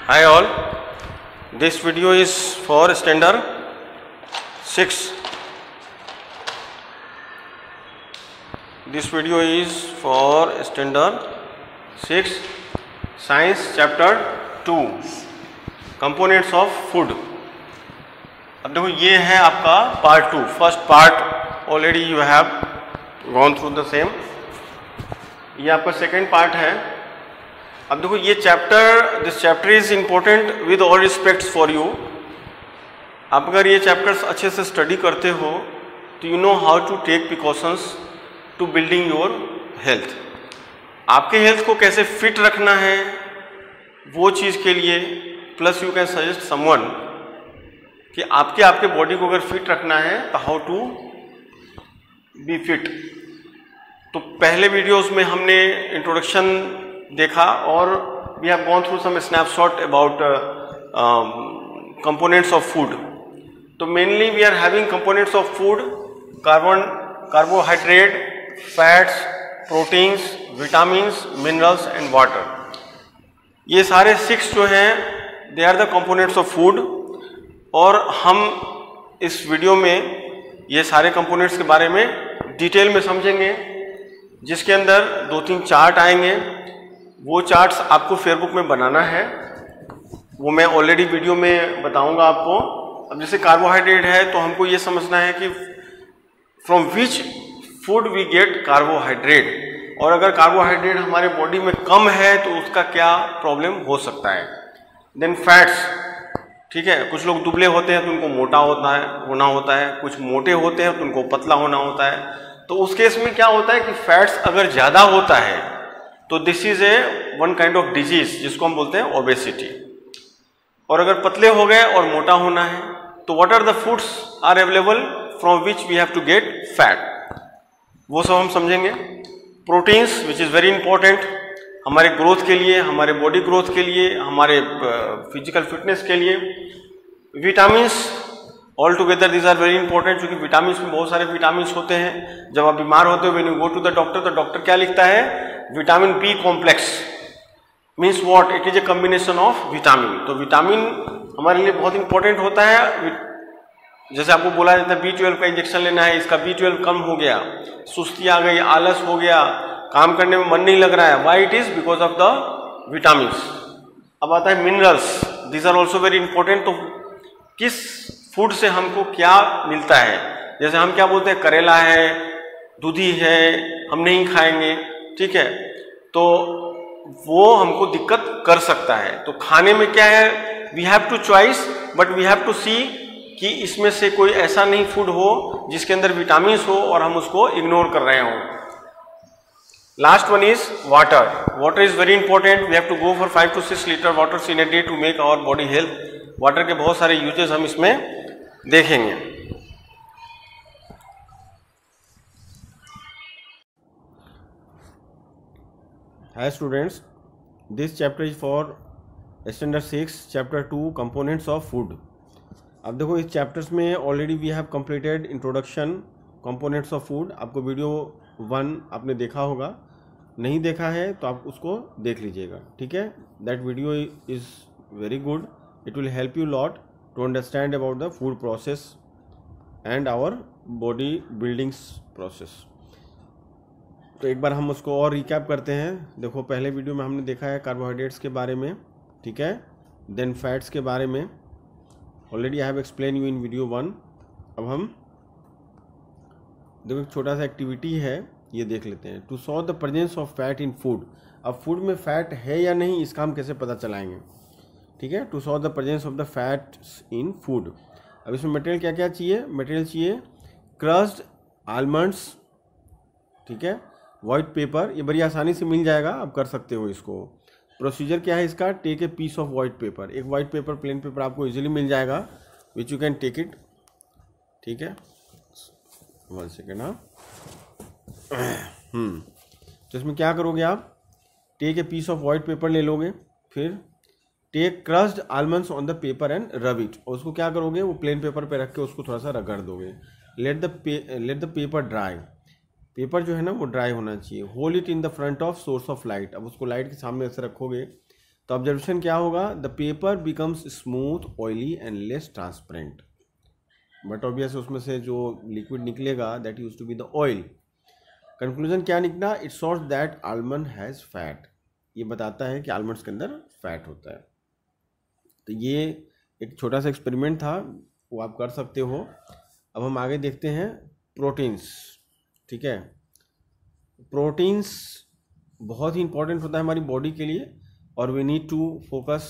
Hi all, this video is for standard 6. This video is for standard 6 science chapter 2 components of food. अब देखो ये है आपका part 2. First part already you have gone through the same. ये आपका second part है. अब देखो ये this chapter is important with all respects for you. आप अगर ये चैप्टर्स अच्छे से स्टडी करते हो तो you know how to take precautions to building your health. आपके हेल्थ को कैसे फिट रखना है वो चीज़ के लिए, plus you can suggest someone कि आपके बॉडी को अगर फिट रखना है तो हाउ टू बी फिट. तो पहले वीडियोस में हमने इंट्रोडक्शन देखा और we have gone through some snapshot about components of food. तो mainly we are having components of food: carbohydrate, fats, proteins, vitamins, minerals and water. ये सारे 6 जो हैं they are the components of food. और हम इस वीडियो में ये सारे कंपोनेंट्स के बारे में डिटेल में समझेंगे, जिसके अंदर 2-3 चार्ट आएंगे. वो चार्ट्स आपको फेसबुक में बनाना है, वो मैं ऑलरेडी वीडियो में बताऊंगा आपको. अब जैसे कार्बोहाइड्रेट है तो हमको ये समझना है कि from which food we get carbohydrate, और अगर कार्बोहाइड्रेट हमारे बॉडी में कम है तो उसका क्या प्रॉब्लम हो सकता है. देन फैट्स, ठीक है, कुछ लोग दुबले होते हैं तो उनको मोटा होना होता है, कुछ मोटे होते हैं तो उनको पतला होना होता है. तो उस केस में क्या होता है कि फैट्स अगर ज़्यादा होता है तो this is A one kind of disease जिसको हम बोलते हैं ओबेसिटी. और अगर पतले हो गए और मोटा होना है तो what are the foods are available from which we have to get fat, वो सब हम समझेंगे. Proteins which is very important हमारे ग्रोथ के लिए, हमारे बॉडी ग्रोथ के लिए, हमारे फिजिकल फिटनेस के लिए. Vitamins all together this are very important, क्योंकि विटामिन्स में बहुत सारे विटामिन्स होते हैं. जब आप बीमार होते हो when you go to the doctor, तो डॉक्टर क्या लिखता है? Vitamin B complex. Means what? It is a combination of vitamin. तो विटामिन हमारे लिए बहुत इंपॉर्टेंट होता है. जैसे आपको बोला जाता है B12 का इंजेक्शन लेना है, इसका B12 कम हो गया, सुस्ती आ गई, आलस हो गया, काम करने में मन नहीं लग रहा है. Why it is? Because of the vitamins. अब आता है minerals. These are also very important. तो किस फूड से हमको क्या मिलता है? जैसे हम क्या बोलते हैं, करेला है, दूधी है, हम नहीं खाएंगे, ठीक है, तो वो हमको दिक्कत कर सकता है. तो खाने में क्या है, we have to choice, but we have to see कि इसमें से कोई ऐसा नहीं फूड हो जिसके अंदर विटामिन्स हो और हम उसको इग्नोर कर रहे हों. Last one is water. Water is very important. We have to go for 5 to 6 litre water in a day to make our body health. Water के बहुत सारे यूजेस हम इसमें देखेंगे. Hi students, this chapter is for standard 6 chapter 2 components of food. अब देखो इस chapters में already we have completed introduction components of food. आपको वीडियो 1 आपने देखा होगा, नहीं देखा है तो आप उसको देख लीजिएगा, ठीक है. That video is very good. It will help you lot to understand about the food process and our body buildings process. तो एक बार हम उसको और रिकैप करते हैं. देखो पहले वीडियो में हमने देखा है कार्बोहाइड्रेट्स के बारे में, ठीक है, देन फैट्स के बारे में. Already I have explain you in video 1. अब हम देखो एक छोटा सा एक्टिविटी है, ये देख लेते हैं. To saw the presence of fat in food. अब फूड में फैट है या नहीं इसका हम कैसे पता चलाएंगे, ठीक है. To saw the presence of the fats in food. अब इसमें मटेरियल क्या क्या चाहिए? मटेरियल चाहिए क्रश्ड आलमंड्स, ठीक है, वाइट पेपर. ये बड़ी आसानी से मिल जाएगा, आप कर सकते हो इसको. प्रोसीजर क्या है इसका? Take a piece of white paper. एक वाइट पेपर, प्लेन पेपर आपको इजीली मिल जाएगा, which you can take it, ठीक है. 1 सेकेंड. हाँ, तो इसमें क्या करोगे आप? Take a piece of white paper ले लोगे, फिर take crushed almonds on the paper and rub it. और उसको क्या करोगे? वो प्लेन पेपर पे रख के उसको थोड़ा सा रगड़ दोगे. Let the paper dry. Paper जो है ना वो ड्राई होना चाहिए. Hold it in the front of source of light. अब उसको लाइट के सामने ऐसे रखोगे तो ऑब्जर्वेशन क्या होगा, the paper becomes smooth, oily and less transparent, but obvious उसमें से जो लिक्विड निकलेगा that use to be the oil. Conclusion क्या निकला, it shows that almond has fat, ये बताता है कि आलमंड्स के अंदर फैट होता है। तो ये एक छोटा सा एक्सपेरिमेंट था, वो आप कर सकते हो। अब हम आगे देखते हैं प्रोटीन्स। ठीक है, प्रोटीन्स बहुत ही इंपॉर्टेंट होता है हमारी बॉडी के लिए, और वी नीड टू फोकस,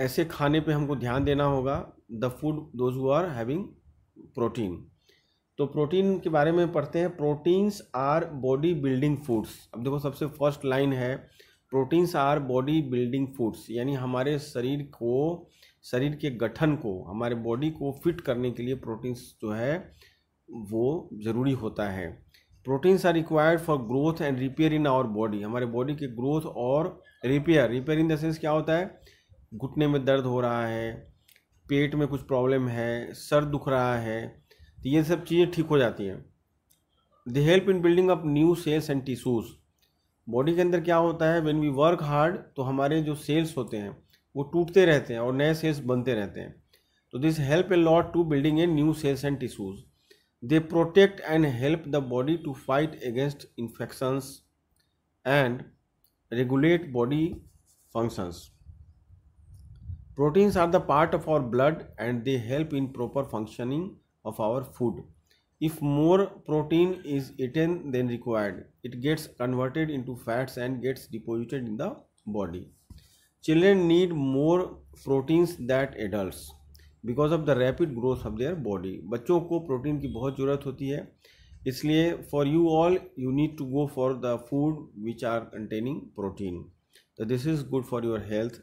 ऐसे खाने पे हमको ध्यान देना होगा, the food those who are having protein. तो प्रोटीन के बारे में पढ़ते हैं। Proteins are body building foods. अब देखो सबसे फर्स्ट लाइन है, proteins are body building foods, यानी हमारे शरीर को, शरीर के गठन को, हमारे बॉडी को फिट करने के लिए प्रोटीन्स जो है वो ज़रूरी होता है। Proteins are required for growth and repair in our body, हमारे बॉडी के ग्रोथ और repair. Repair in the sense क्या होता है, घुटने में दर्द हो रहा है, पेट में कुछ प्रॉब्लम है, सर दुख रहा है, तो ये सब चीज़ें ठीक हो जाती हैं। They help in building up new cells and tissues. Body के अंदर क्या होता है, व्हेन वी वर्क हार्ड, तो हमारे जो सेल्स होते हैं वो टूटते रहते हैं और नए सेल्स बनते रहते हैं। तो this help a lot to building a new cells and tissues. They protect and help the body to fight against infections and regulate body functions. Proteins are the part of our blood and they help in proper functioning of our food. If more protein is eaten than required, it gets converted into fats and gets deposited in the body. Children need more proteins than adults because of the rapid growth of their body. बच्चों को protein की बहुत ज़रूरत होती है, इसलिए for you all you need to go for the food which are containing protein. तो this is good for your health.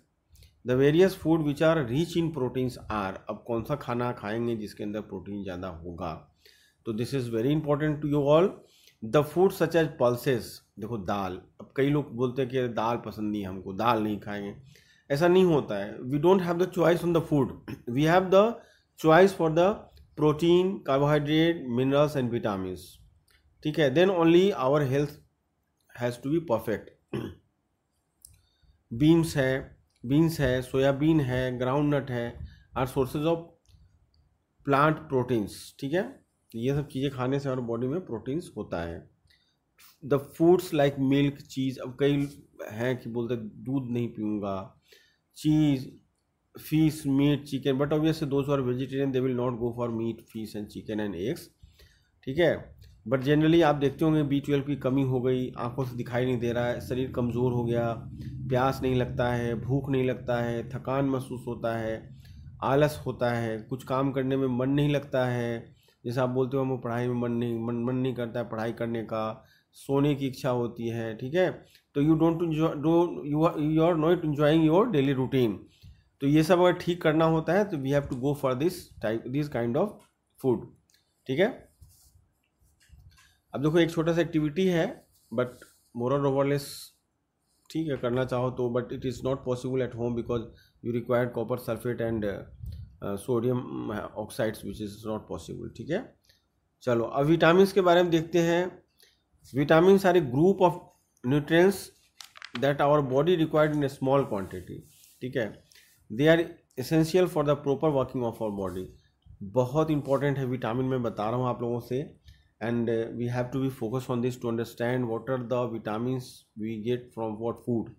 The various food which are rich in proteins are, अब कौन सा खाना खाएंगे जिसके अंदर प्रोटीन ज़्यादा होगा, तो this is very important to you all. The food such as pulses, देखो दाल, अब कई लोग बोलते हैं कि दाल पसंद नहीं हमको, दाल नहीं खाएंगे, ऐसा नहीं होता है। We don't have the choice on the food, we have the choice for the protein, carbohydrate, minerals and vitamins. ठीक है, then only our health has to be perfect. Beans है, सोयाबीन है, ग्राउंड नट है, are sources of plant proteins. ठीक है, ये सब चीज़ें खाने से हमारे बॉडी में प्रोटीन्स होता है। The foods like milk, cheese, अब कई हैं कि बोलते दूध नहीं पीऊँगा, cheese, fish, meat, chicken, but obviously those are vegetarian they will not go for meat, fish and chicken and eggs. ठीक है, बट जनरली आप देखते होंगे B12 की कमी हो गई, आंखों से दिखाई नहीं दे रहा है, शरीर कमज़ोर हो गया, प्यास नहीं लगता है, भूख नहीं लगता है, थकान महसूस होता है, आलस होता है, कुछ काम करने में मन नहीं लगता है, जैसे आप बोलते हो हमें पढ़ाई में मन नहीं करता है पढ़ाई करने का, सोने की इच्छा होती है। ठीक है, तो you are not enjoying your daily routine. तो ये सब अगर ठीक करना होता है तो we have to go for this kind of food. ठीक है, अब देखो एक छोटा सा एक्टिविटी है, बट मोर और ओवरलेस ठीक है करना चाहो तो, but it is not possible at home because you required copper sulphate and sodium oxides which is not possible. ठीक है, चलो अब विटामिन के बारे में देखते हैं। Vitamins are a group of nutrients that our body required in a small quantity. ठीक है, they are essential for the proper working of our body. बहुत इंपॉर्टेंट है विटामिन, मैं बता रहा हूँ आप लोगों से, and we have to be focus on this to understand what are the vitamins we get from what food.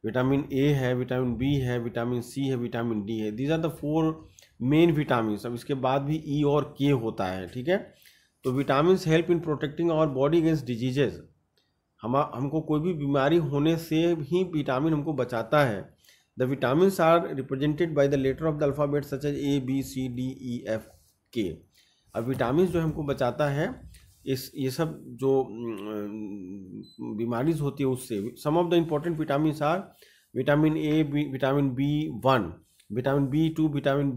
Vitamin A है, विटामिन बी है, विटामिन सी है, विटामिन डी है, these are the 4 main vitamins. अब इसके बाद भी ई और के होता है। ठीक है, तो vitamins help in protecting our body against diseases. हमको कोई भी बीमारी होने से ही विटामिन हमको बचाता है। The vitamins are represented by the letter of the alphabet such as A B C D E F K। अब विटामिन्स जो हमको बचाता है ये सब जो बीमारीज होती है उससे। Some of the important vitamins are vitamin A, vitamin B1, vitamin B2, vitamin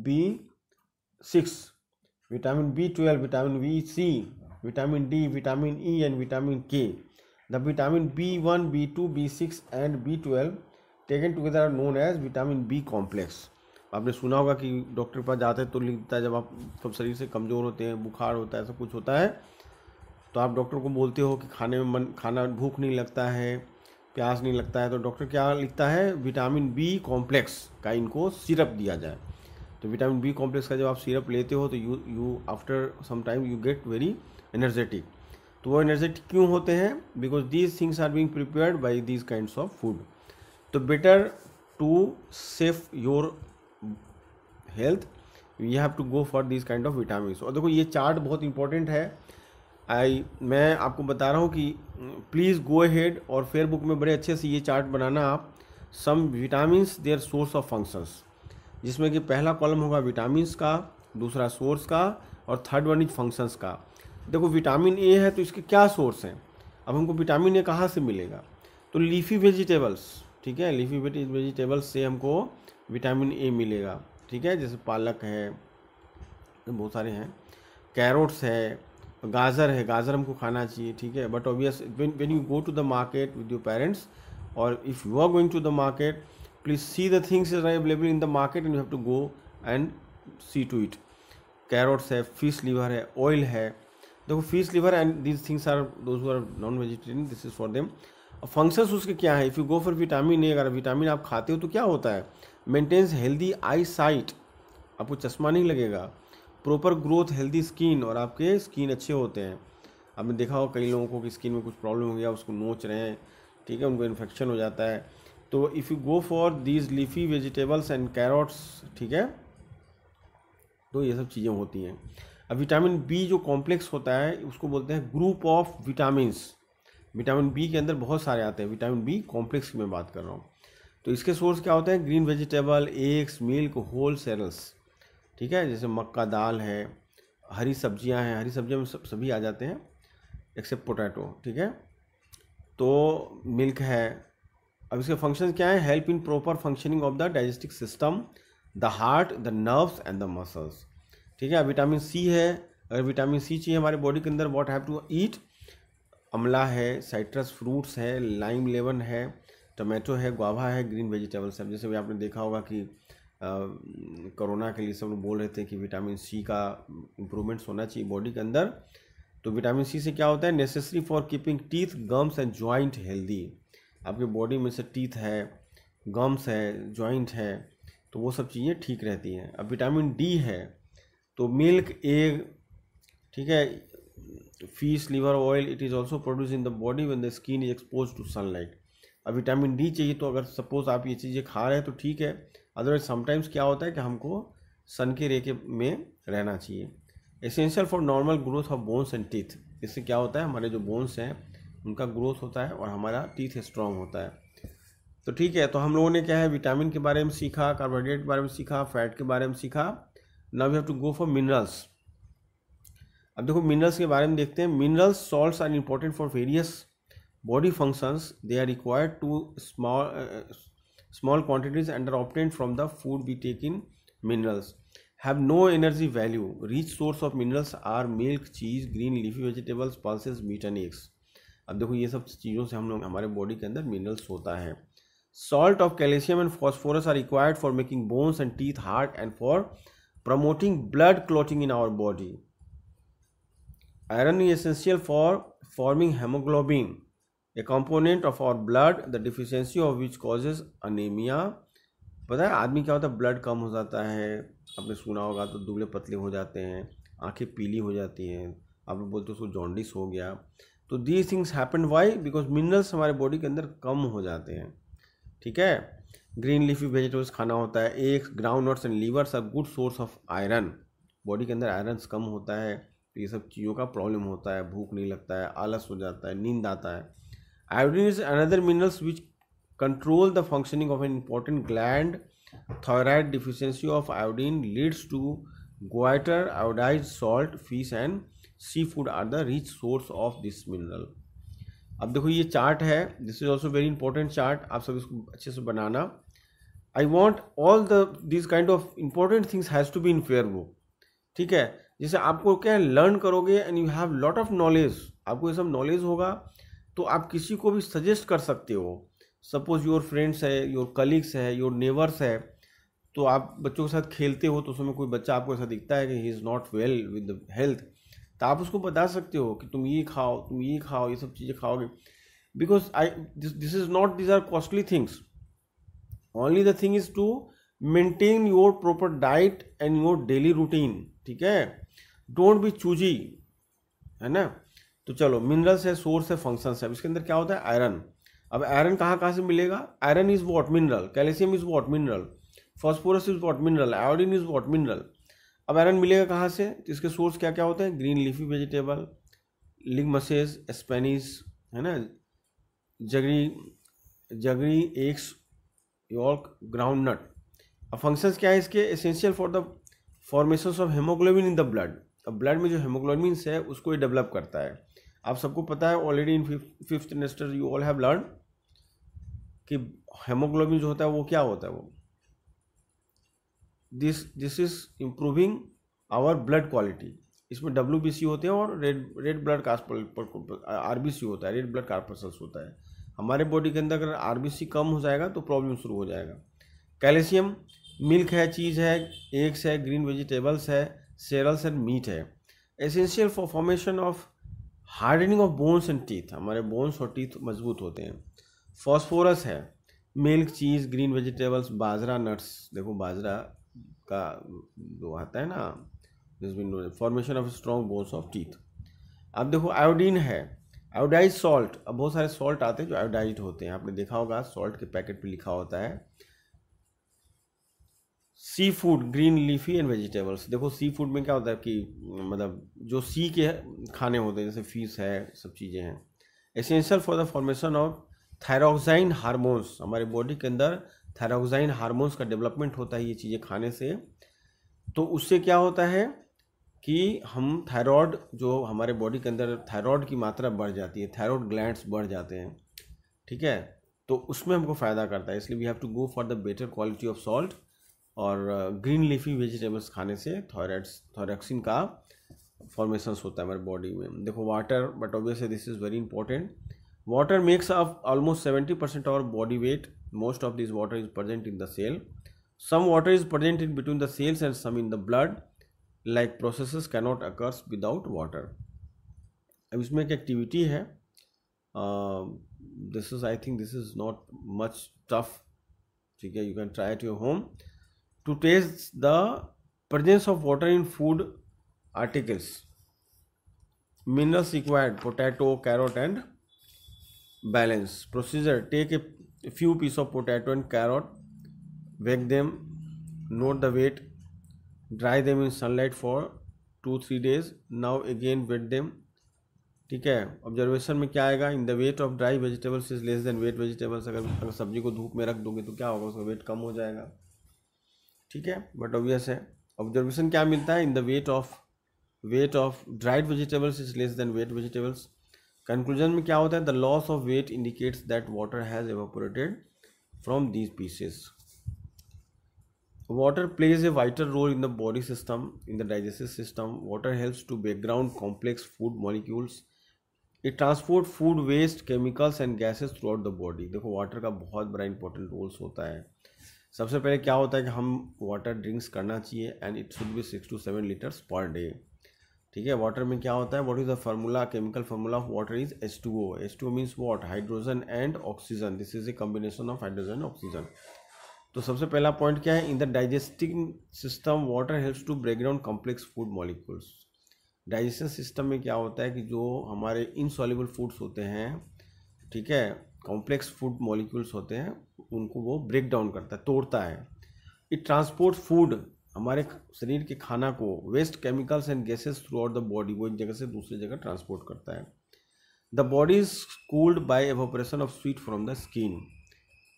B6, vitamin B12, vitamin BC, vitamin D, vitamin E and vitamin K। The vitamin B1, B2, B6 and B12 taken together are known as vitamin B complex. आपने सुना होगा कि doctor के पास जाते हैं तो लिखता है जब आप सब शरीर से कमज़ोर होते हैं, बुखार होता है, सब कुछ होता है, तो आप डॉक्टर को बोलते हो कि खाना भूख नहीं लगता है, प्यास नहीं लगता है, तो डॉक्टर क्या लिखता है, विटामिन बी कॉम्प्लेक्स का इनको सिरप दिया जाए। तो विटामिन बी कॉम्प्लेक्स का जब आप सिरप लेते हो तो you after some time you get very energetic. तो वो एनर्जेटिक क्यों होते हैं? Because these things are being prepared by these kinds of food. तो better to save your health you have to go for this kind of vitamin. और देखो ये chart बहुत इंपॉर्टेंट है। मैं आपको बता रहा हूँ कि प्लीज़ गो अहेड और फेयर बुक में बड़े अच्छे से ये चार्ट बनाना आप। Some vitamins their source of functions, जिसमें कि पहला कॉलम होगा विटामिन्स का, दूसरा सोर्स का, और थर्ड वन इज फंक्शंस का। देखो विटामिन ए है तो इसके क्या सोर्स हैं? अब हमको विटामिन ए कहाँ से मिलेगा? तो लीफी वेजिटेबल्स, ठीक है, लीफी वेजिटेबल्स से हमको विटामिन ए मिलेगा, ठीक है, जैसे पालक है, बहुत सारे हैं, कैरोट्स है, गाजर है, गाजर हमको खाना चाहिए, ठीक है। But obvious when you go to the market with your parents और if you are going to the market, please see the things is available in the market and you have to go and see to it. Carrots है, fish liver है, oil है। देखो fish liver and these things are those who are non vegetarian, this is for them. Functions उसके क्या है? If you go for vitamin A, अगर vitamin आप खाते हो तो क्या होता है? मेंटेन्स हेल्दी आई साइट, आपको चश्मा नहीं लगेगा। प्रॉपर ग्रोथ, हेल्दी स्किन, और आपके स्किन अच्छे होते हैं। आपने देखा हो कई लोगों को कि स्किन में कुछ प्रॉब्लम हो गया, उसको नोच रहे हैं, ठीक है, उनको इन्फेक्शन हो जाता है। तो if you go for these leafy vegetables and carrots, ठीक है, तो ये सब चीज़ें होती हैं। अब विटामिन बी जो कॉम्प्लेक्स होता है उसको बोलते हैं group of vitamins. Vitamin B के अंदर बहुत सारे आते हैं, विटामिन बी कॉम्प्लेक्स की मैं बात कर रहा हूँ। तो इसके सोर्स क्या होते हैं? Green vegetable, eggs, milk, whole cereals, ठीक है, जैसे मक्का दाल है, हरी सब्जियां हैं, हरी सब्जियों में सभी आ जाते हैं एक्सेप्ट पोटैटो, ठीक है। तो मिल्क है। अब इसके फंक्शन क्या है? Help in proper functioning of the digestive system, the heart, the nerves and the muscles, ठीक है। विटामिन सी है, अगर विटामिन सी चाहिए हमारे बॉडी के अंदर, what have to eat? Amla है, साइट्रस फ्रूट्स है, लाइम लेमन है, टमाटो है, गुआवा है, ग्रीन वेजिटेबल्स है। जैसे भी आपने देखा होगा कि कोरोना के लिए सब लोग बोल रहे थे कि विटामिन सी का इम्प्रूवमेंट्स होना चाहिए बॉडी के अंदर। तो विटामिन सी से क्या होता है? Necessary for keeping teeth, gums and joint healthy. आपके बॉडी में से टीथ है, गम्स है, जॉइंट है, तो वो सब चीज़ें ठीक रहती हैं। अब विटामिन डी है तो मिल्क, एग, ठीक है, fish liver oil, it is also produce in the body when the skin is expose to sunlight. अब विटामिन डी चाहिए तो अगर सपोज आप ये चीज़ें खा रहे हैं तो ठीक है, अदरवाइज समटाइम्स क्या होता है कि हमको सन के रे के में रहना चाहिए। Essential for normal growth of bones and teeth, इससे क्या होता है? हमारे जो बोन्स हैं उनका ग्रोथ होता है और हमारा टीथ स्ट्रॉन्ग होता है। तो ठीक है, तो हम लोगों ने क्या है, विटामिन के बारे में सीखा, कार्बोहाइड्रेट के बारे में सीखा, फैट के बारे में सीखा। Now we have to go for minerals. अब देखो मिनरल्स के बारे में देखते हैं। Minerals, salts are important for various body functions. They are required to small quantities and are obtained from the food we take in. Minerals have no energy value. Rich source of minerals are milk, cheese, green leafy vegetables, pulses, meat and eggs. अब देखो ये सब चीज़ों से हम लोग हमारे body के अंदर मिनरल्स होता है। Salt of calcium and phosphorus are required for making bones and teeth hard and for promoting blood clotting in our body. Iron is essential for forming hemoglobin, a component of our blood, the deficiency of which causes anemia. पता है आदमी क्या होता है? Blood कम हो जाता है, आपने सुना होगा, तो दुबले पतले हो जाते हैं, आंखें पीली हो जाती हैं, आप लोग बोलते हो उसको जॉन्डिस हो गया। तो these things happen why? Because minerals हमारे बॉडी के अंदर कम हो जाते हैं, ठीक है। ग्रीन लीफी वेजिटेबल्स खाना होता है। Eggs, ground nuts and livers are good source of iron. Body के अंदर आयरन कम होता है तो ये सब चीज़ों का प्रॉब्लम होता है, भूख नहीं लगता है, आलस हो जाता है, नींद आता है। Iodine is another minerals which control the functioning of an important gland. Thyroid deficiency of iodine leads to goiter. Iodized salt, fish and seafood are the rich source of this mineral. अब देखो ये chart है, this is also very important chart, आप सब इसको अच्छे से बनाना। I want all this kind of important things has to be in fair book, ठीक है। जैसे आपको क्या लर्न करोगे and you have lot of knowledge, आपको ये सब नॉलेज होगा तो आप किसी को भी सजेस्ट कर सकते हो। सपोज योर फ्रेंड्स है, योर कलीग्स है, योर नेबर्स है, तो आप बच्चों के साथ खेलते हो तो उसमें कोई बच्चा आपको ऐसा दिखता है कि he is not well with health, तो आप उसको बता सकते हो कि तुम ये खाओ, तुम ये खाओ, ये सब चीज़ें खाओगे, because this is not, this are costly things, only the thing is to maintain your proper diet and your daily routine, ठीक है, डोंट बी चूजी, है ना। तो चलो, मिनरल्स है, सोर्स है, फंक्शंस है। इसके अंदर क्या होता है, आयरन। अब आयरन कहाँ से मिलेगा, iron is what, mineral, calcium is what, mineral, phosphorus is what, mineral, iodine is what, mineral. अब आयरन मिलेगा कहाँ से, तो इसके सोर्स क्या क्या होते हैं, ग्रीन लीफी वेजिटेबल, लिगमसेस, स्पेनिस, है ना, जगरी एग्स, यॉल्क, ग्राउंड नट। अब फंक्शंस क्या है इसके, essential for the formation of haemoglobin in the blood. अब ब्लड में जो हेमोग्लोबिन है उसको ये डेवलप करता है। आप सबको पता है already in fifth semester you all have learn कि हेमोग्लोबिन जो होता है वो क्या होता है, वो this is improving our blood quality. इसमें WBC होते हैं और रेड ब्लड RBC होता है, रेड ब्लड कार्पसल्स होता है। हमारे बॉडी के अंदर अगर RBC कम हो जाएगा तो प्रॉब्लम शुरू हो जाएगा। कैल्शियम, मिल्क है, चीज़ है, एग्स है, ग्रीन वेजिटेबल्स है, सेरल्स एंड मीट है। Essential for formation of hardening of bones and teeth, हमारे बोन्स और टीथ मजबूत होते हैं। फॉस्फोरस है, मिल्क, चीज़, ग्रीन वेजिटेबल्स, बाजरा, नट्स। देखो बाजरा का जो आता है ना, formation of strong bones of teeth. अब देखो आयोडीन है, आयोडाइज सॉल्ट। अब बहुत सारे सॉल्ट आते हैं जो आयोडाइज होते हैं, आपने देखा होगा सॉल्ट के पैकेट पे लिखा होता है seafood, green leafy and vegetables. देखो सी फूड में क्या होता है कि मतलब जो सी के खाने होते हैं, जैसे फिश है, सब चीज़ें हैं। Essential for the formation of thyroxine hormones, हमारे बॉडी के अंदर थायरॉक्साइन हार्मोन्स का डेवलपमेंट होता है ये चीज़ें खाने से। तो उससे क्या होता है कि हम थायराइड, जो हमारे बॉडी के अंदर थायराइड की मात्रा बढ़ जाती है, थायराइड ग्लैंड्स बढ़ जाते हैं, ठीक है, तो उसमें हमको फ़ायदा करता है। इसलिए we have to go for the better quality of salt. और ग्रीन लीफी वेजिटेबल्स खाने से थायरॉक्सिन का फॉर्मेशंस होता है हमारे बॉडी में। देखो water, but obviously this is very important. Water makes up almost 70% of body weight. Most of this water is present in the cell. Some water is present in between the cells and some in the blood, like processes cannot occurs without water. अब इसमें एक activity है, this is, I think this is not much tough, ठीक है, you can try at your home to taste the presence of water in food articles. Minerals required, potato, carrot and balance. Procedure: take a few pieces of potato and carrot, bake them, note the weight, dry them in sunlight for 2-3 days, now again wet them, ठीक है। Observation में क्या आएगा, in the weight of dry vegetables is less than wet vegetables. अगर सब्जी को धूप में रख दोगे तो क्या होगा, उसका वेट कम हो जाएगा, ठीक है, बट ऑब्वियस है। ऑब्जर्वेशन क्या मिलता है, in the weight of dried vegetables is less than wet vegetables. Conclusion में क्या होता है, the loss of weight indicates that water has evaporated from these pieces. Water plays a vital role in the body system, in the digestive system. Water helps to background complex food molecules. It transport food waste, chemicals and gases throughout the body. देखो water का बहुत बड़ा important roles होता है। सबसे पहले क्या होता है कि हम वाटर ड्रिंक्स करना चाहिए and it should be 6 to 7 litres per day, ठीक है। वाटर में क्या होता है, what is the formula, chemical formula of water is H2O। H2O means what, hydrogen and oxygen, this is a combination of hydrogen and oxygen. तो सबसे पहला point क्या है, in the digesting system water helps to break down complex food molecules. Digestion system में क्या होता है कि जो हमारे इनसॉल्युबल फूड्स होते हैं, ठीक है, कॉम्प्लेक्स फूड मॉलिक्यूल्स होते हैं, उनको वो ब्रेक डाउन करता है, तोड़ता है। इट ट्रांसपोर्ट फूड, हमारे शरीर के खाना को, waste, chemicals and gases throughout the body, वो एक जगह से दूसरी जगह ट्रांसपोर्ट करता है। The body is cooled by evaporation of sweet from the skin.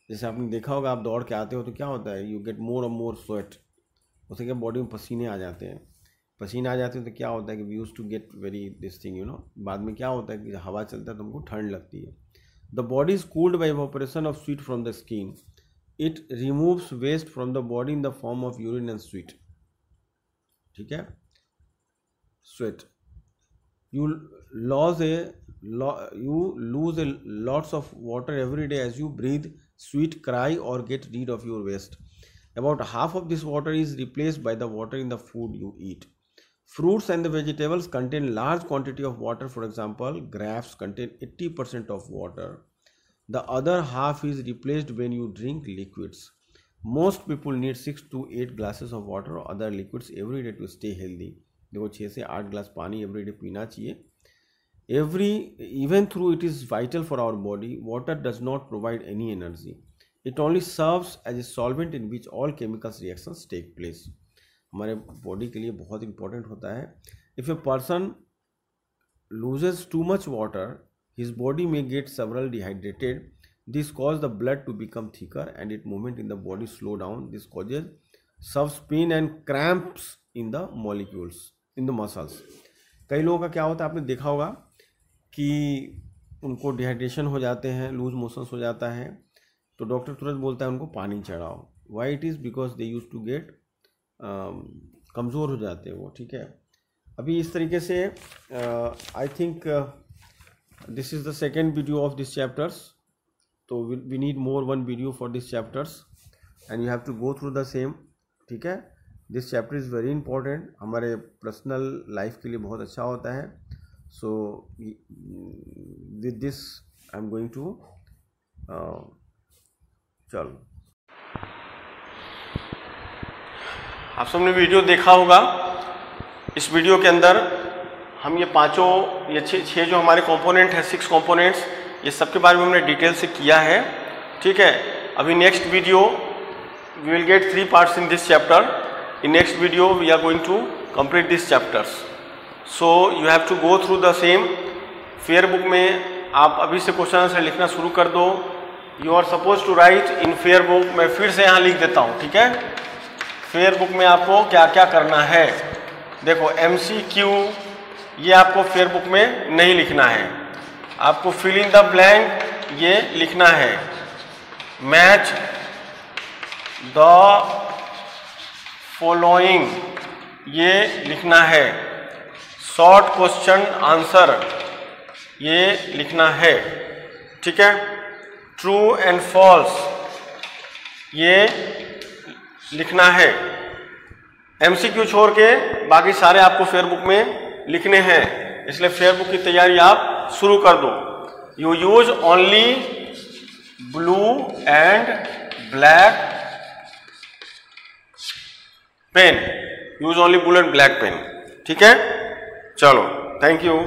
जैसे आपने देखा होगा, आप दौड़ के आते हो तो क्या होता है, यू गेट मोर और मोर स्वेट, उससे क्या बॉडी में पसीने आ जाते हैं। पसीने आ जाते हैं तो क्या होता है कि we use to get very this thing, you know, बाद में क्या होता है कि हवा चलता है तो हमको ठंड लगती है। The body is cooled by evaporation of sweat from the skin. It removes waste from the body in the form of urine and sweat. ठीक है, sweat. You lose a lots of water every day as you breathe, sweat, cry, or get rid of your waste. About half of this water is replaced by the water in the food you eat. Fruits and the vegetables contain large quantity of water. For example, grapes contain 80% of water. The other half is replaced when you drink liquids. Most people need 6 to 8 glasses of water or other liquids every day to stay healthy. देखो 6 से 8 glass पानी every day पीना चाहिए. Even though it is vital for our body, water does not provide any energy. It only serves as a solvent in which all chemical reactions take place. हमारे body के लिए बहुत important होता है. If a person loses too much water, his body में get several dehydrated. This cause the blood to become thicker and it movement in the body slow down. This causes serves pain and cramps in the molecules in the muscles. कई लोगों का क्या होता है, आपने देखा होगा कि उनको डिहाइड्रेशन हो जाते हैं, लूज मोशंस हो जाता है, तो डॉक्टर तुरंत बोलता है उनको पानी चढ़ाओ. Why it is? Because they use to get कमज़ोर हो जाते हैं वो. ठीक है, अभी इस तरीके से I think this is the second video of this chapters. तो we need more one video for this chapters and you have to go through the same. ठीक है, this chapter is very important, हमारे personal life के लिए बहुत अच्छा होता है. So with this I am going to चलो. आप सबने वीडियो देखा होगा. इस वीडियो के अंदर हम ये पांचों, ये छः जो हमारे कंपोनेंट है, 6 कंपोनेंट्स, ये सब के बारे में हमने डिटेल से किया है. ठीक है, अभी next video we will get 3 parts in this chapter. In next video we are going to complete this chapters. So you have to go through the same. Fair book में आप अभी से क्वेश्चन आंसर लिखना शुरू कर दो. You are suppose to write in fair book. मैं फिर से यहाँ लिख देता हूँ. ठीक है, फेयर बुक में आपको क्या क्या करना है. देखो MCQ ये आपको फेयर बुक में नहीं लिखना है, आपको फिल इन द ब्लैंक ये लिखना है. मैच द फॉलोइंग ये लिखना है. शॉर्ट क्वेश्चन आंसर ये लिखना है. ठीक है, ट्रू एंड फॉल्स ये लिखना है. MCQ छोड़ के बाकी सारे आपको फेयर बुक में लिखने हैं. इसलिए फेयर बुक की तैयारी आप शुरू कर दो. You use only blue and black pen. Use only blue and black pen. ठीक है, चलो, थैंक यू.